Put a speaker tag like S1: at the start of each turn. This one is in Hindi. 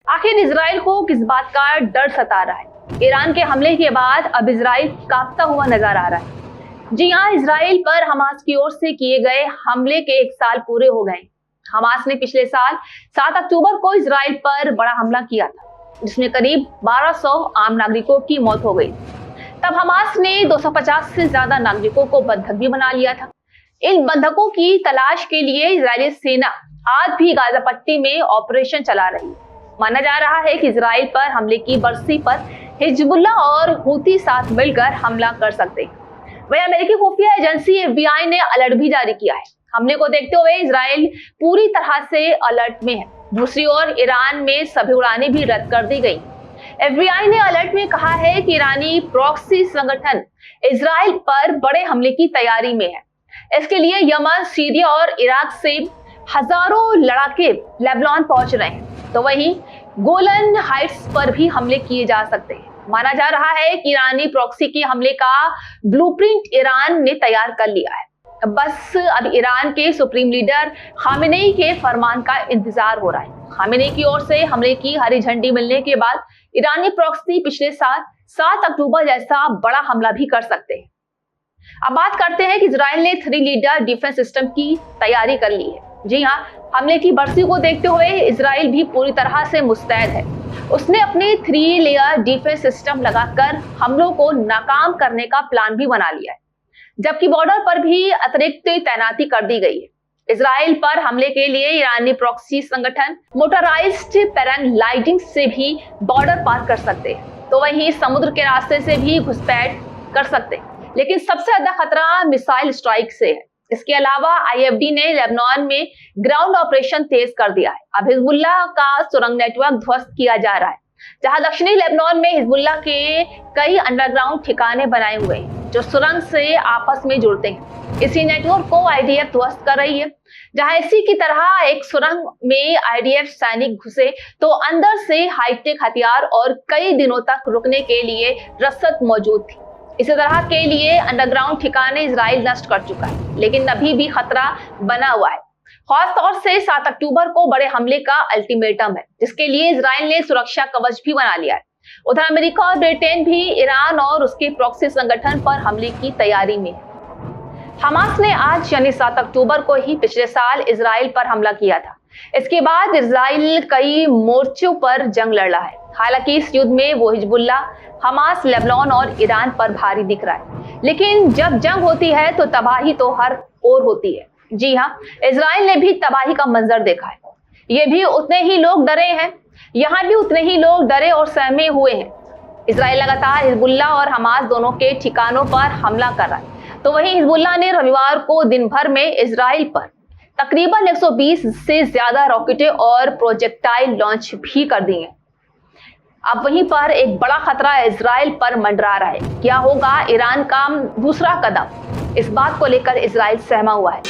S1: आखिर इजराइल को किस बात का डर सता रहा है? ईरान के हमले के बाद अब इजराइल कांपता हुआ नजर आ रहा है। जी हाँ, इजराइल पर हमास की ओर से किए गए हमले के 1 साल पूरे हो गए। हमास ने पिछले साल 7 अक्टूबर को इजराइल पर बड़ा हमला किया था, जिसमें करीब 1200 आम नागरिकों की मौत हो गई। तब हमास ने 250 से ज्यादा नागरिकों को बंधक भी बना लिया था। इन बंधकों की तलाश के लिए इजरायली सेना आज भी गाजा पट्टी में ऑपरेशन चला रही है। माना जा रहा है कि इजराइल पर हमले की बरसी पर हिजबुल्लाह और हूती साथ मिलकर हमला कर सकते हैं। वहीं अमेरिकी खुफिया एजेंसी FBI ने अलर्ट भी जारी किया है। हमले को देखते हुए इजराइल पूरी तरह से अलर्ट में है। दूसरी ओर ईरान में सभी उड़ानें भी रद्द कर दी गई। FBI ने अलर्ट में कहा है कि ईरानी प्रॉक्सी संगठन इजराइल पर बड़े हमले की तैयारी में है। इसके लिए यमन, सीरिया और इराक से हजारों लड़ाके लेबनान पहुंच रहे हैं। तो वहीं गोलन हाइट्स पर भी हमले किए जा सकते हैं। माना जा रहा है कि ईरानी प्रॉक्सी के हमले का ब्लूप्रिंट ईरान ने तैयार कर लिया है। बस अब ईरान के सुप्रीम लीडर खामेनेई के फरमान का इंतजार हो रहा है। खामेनेई की ओर से हमले की हरी झंडी मिलने के बाद ईरानी प्रॉक्सी पिछले साल 7 अक्टूबर जैसा बड़ा हमला भी कर सकते हैं। अब बात करते हैं कि इजराइल ने 3 लीडर डिफेंस सिस्टम की तैयारी कर ली है। जी हाँ, हमले की बरसी को देखते हुए इजराइल भी पूरी तरह से मुस्तैद है। उसने अपने 3 लेयर डिफेंस सिस्टम लगाकर हमलों को नाकाम करने का प्लान भी बना लिया है, जबकि बॉर्डर पर भी अतिरिक्त तैनाती कर दी गई है। इजराइल पर हमले के लिए ईरानी प्रॉक्सी संगठन मोटराइज्ड पैराग्लाइडिंग से भी बॉर्डर पार कर सकते हैं, तो वहीं समुद्र के रास्ते से भी घुसपैठ कर सकते हैं। लेकिन सबसे ज्यादा खतरा मिसाइल स्ट्राइक से है। इसके अलावा IFD ने लेबनान में ग्राउंड ऑपरेशन तेज कर दिया है। अब हिजबुल्लाह का सुरंग नेटवर्क ध्वस्त किया जा रहा है, जहां दक्षिणी लेबनान में हिजबुल्लाह के कई अंडरग्राउंड ठिकाने बनाए हुए हैं जो सुरंग से आपस में जुड़ते हैं। इसी नेटवर्क को IDF ध्वस्त कर रही है। जहां इसी की तरह एक सुरंग में IDF सैनिक घुसे तो अंदर से हाईटेक हथियार और कई दिनों तक रुकने के लिए रसद मौजूद थी। इसी तरह के लिए अंडरग्राउंड ठिकाने इजराइल नष्ट कर चुका है, लेकिन अभी भी खतरा बना हुआ है। खास तौर से 7 अक्टूबर को बड़े हमले का अल्टीमेटम है, जिसके लिए इजराइल ने सुरक्षा कवच भी बना लिया है। उधर अमेरिका और ब्रिटेन भी ईरान और उसके प्रॉक्सी संगठन पर हमले की तैयारी में है। हमास ने आज यानी 7 अक्टूबर को ही पिछले साल इजराइल पर हमला किया था। इसके बाद इजराइल कई मोर्चों पर जंग लड़ रहा है। हालांकि इस युद्ध में वो हिजबुल्लाह, हमास, लेबनान और ईरान पर भारी दिख रहा है, लेकिन जब जंग होती है तो तबाही तो हर ओर होती है। जी हाँ, इजराइल ने भी तबाही का मंजर देखा है। ये भी उतने ही लोग डरे हैं, यहाँ भी उतने ही लोग डरे और सहमे हुए हैं। इजराइल लगातार हिजबुल्लाह और हमास दोनों के ठिकानों पर हमला कर रहा है, तो वहीं हिजबुल्लाह ने रविवार को दिन भर में इजराइल पर तकरीबन 120 से ज्यादा रॉकेटें और प्रोजेक्टाइल लॉन्च भी कर दी हैं। अब वहीं पर एक बड़ा खतरा इजराइल पर मंडरा रहा है। क्या होगा ईरान का दूसरा कदम? इस बात को लेकर इजराइल सहमा हुआ है।